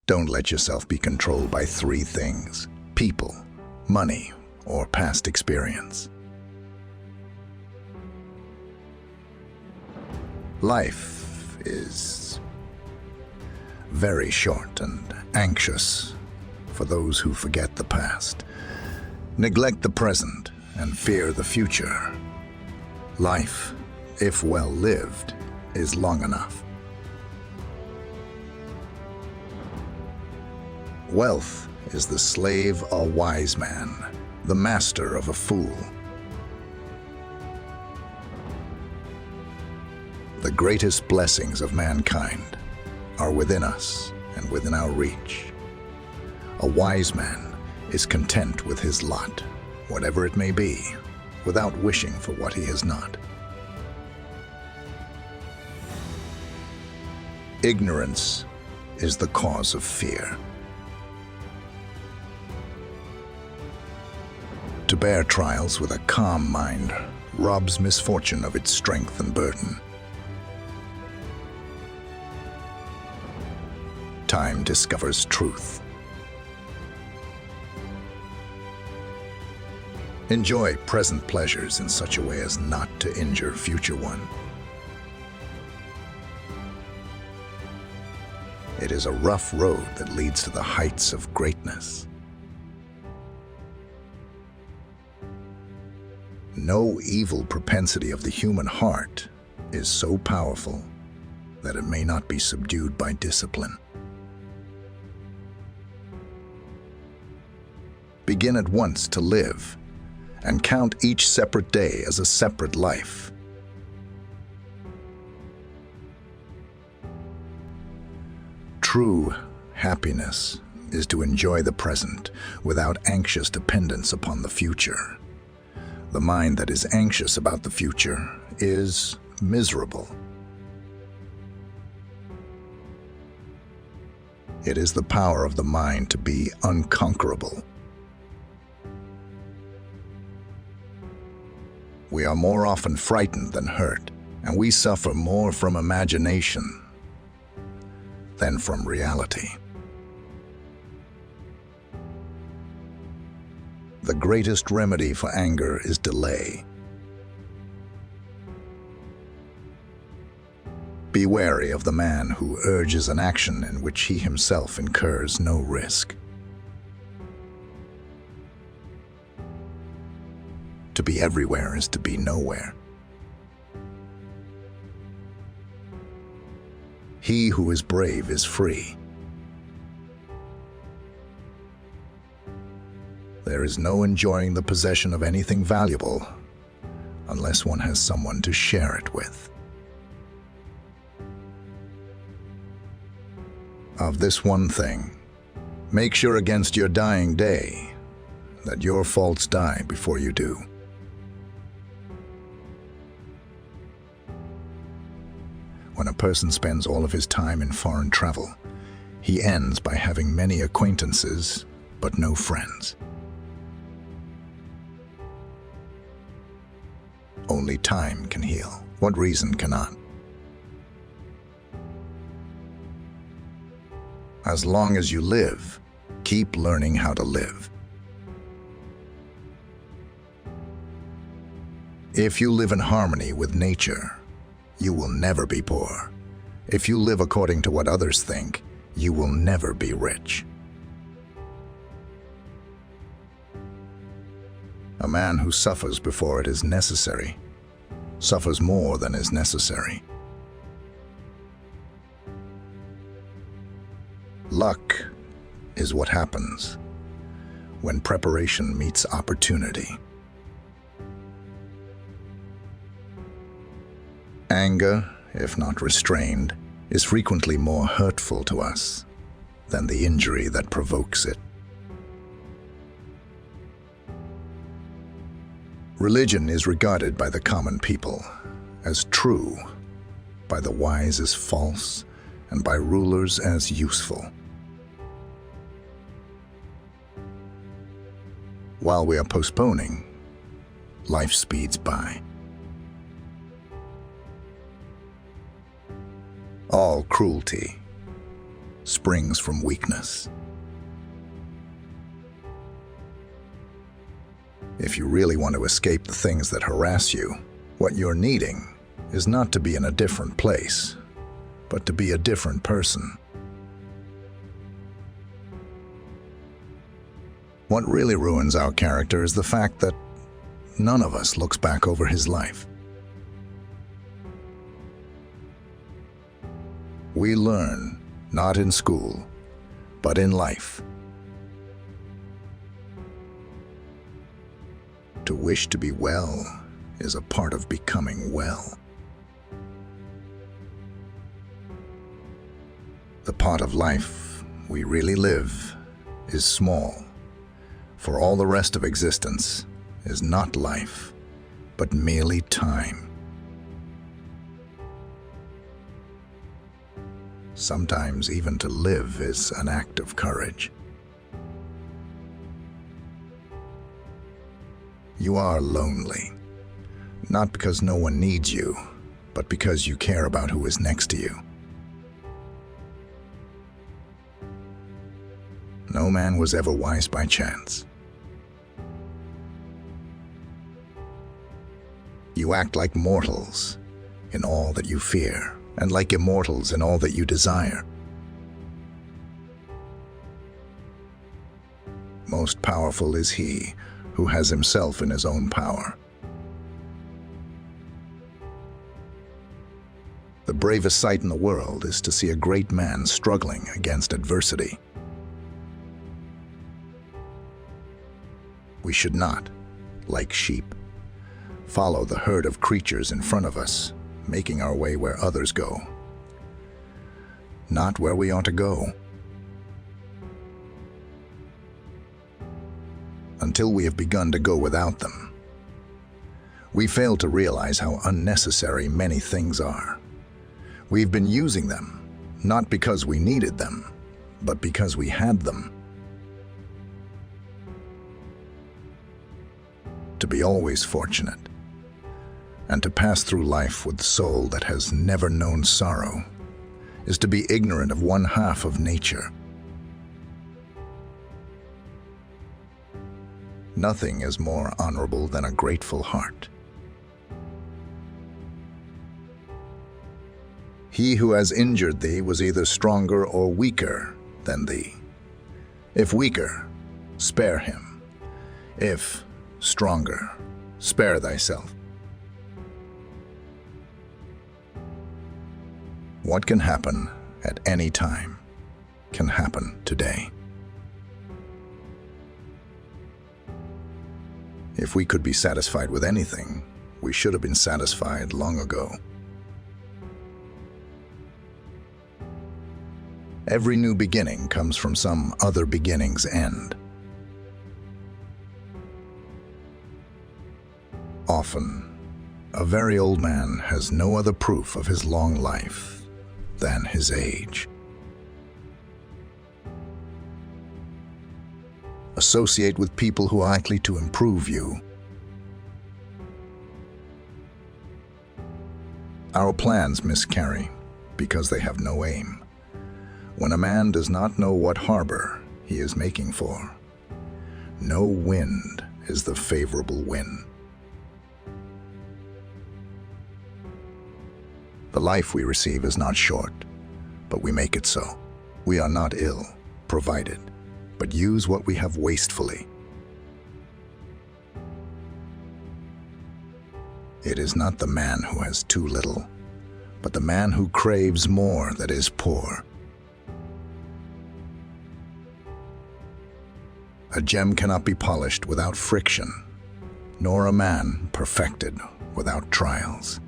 Don't let yourself be controlled by three things: people, money, or past experience. Life is very short and anxious for those who forget the past, neglect the present, and fear the future. Life, if well lived, is long enough. Wealth is the slave of a wise man, the master of a fool. The greatest blessings of mankind are within us and within our reach. A wise man is content with his lot, whatever it may be, without wishing for what he has not. Ignorance is the cause of fear. To bear trials with a calm mind robs misfortune of its strength and burden. Time discovers truth. Enjoy present pleasures in such a way as not to injure future one. It is a rough road that leads to the heights of greatness. No evil propensity of the human heart is so powerful that it may not be subdued by discipline. Begin at once to live, and count each separate day as a separate life. True happiness is to enjoy the present without anxious dependence upon the future. The mind that is anxious about the future is miserable. It is the power of the mind to be unconquerable. We are more often frightened than hurt, and we suffer more from imagination than from reality. The greatest remedy for anger is delay. Be wary of the man who urges an action in which he himself incurs no risk. To be everywhere is to be nowhere. He who is brave is free. There is no enjoying the possession of anything valuable unless one has someone to share it with. Of this one thing, make sure against your dying day that your faults die before you do. When a person spends all of his time in foreign travel, he ends by having many acquaintances but no friends. Only time can heal. What reason cannot? As long as you live, keep learning how to live. If you live in harmony with nature, you will never be poor. If you live according to what others think, you will never be rich. A man who suffers before it is necessary suffers more than is necessary. Luck is what happens when preparation meets opportunity. Anger, if not restrained, is frequently more hurtful to us than the injury that provokes it. Religion is regarded by the common people as true, by the wise as false, and by rulers as useful. While we are postponing, life speeds by. All cruelty springs from weakness. If you really want to escape the things that harass you, what you're needing is not to be in a different place, but to be a different person. What really ruins our character is the fact that none of us looks back over his life. We learn, not in school, but in life. To wish to be well is a part of becoming well. The pot of life we really live is small, for all the rest of existence is not life, but merely time. Sometimes even to live is an act of courage. You are lonely, not because no one needs you, but because you care about who is next to you. No man was ever wise by chance. You act like mortals in all that you fear, and like immortals in all that you desire. Most powerful is he who has himself in his own power. The bravest sight in the world is to see a great man struggling against adversity. We should not, like sheep, follow the herd of creatures in front of us, making our way where others go, not where we ought to go. Until we have begun to go without them, we fail to realize how unnecessary many things are. We've been using them, not because we needed them, but because we had them. To be always fortunate, and to pass through life with a soul that has never known sorrow, is to be ignorant of one half of nature. Nothing is more honorable than a grateful heart. He who has injured thee was either stronger or weaker than thee. If weaker, spare him. If stronger, spare thyself. What can happen at any time can happen today. If we could be satisfied with anything, we should have been satisfied long ago. Every new beginning comes from some other beginning's end. Often, a very old man has no other proof of his long life than his age. Associate with people who are likely to improve you. Our plans miscarry because they have no aim. When a man does not know what harbor he is making for, no wind is the favorable wind. The life we receive is not short, but we make it so. We are not ill, provided, but use what we have wastefully. It is not the man who has too little, but the man who craves more that is poor. A gem cannot be polished without friction, nor a man perfected without trials.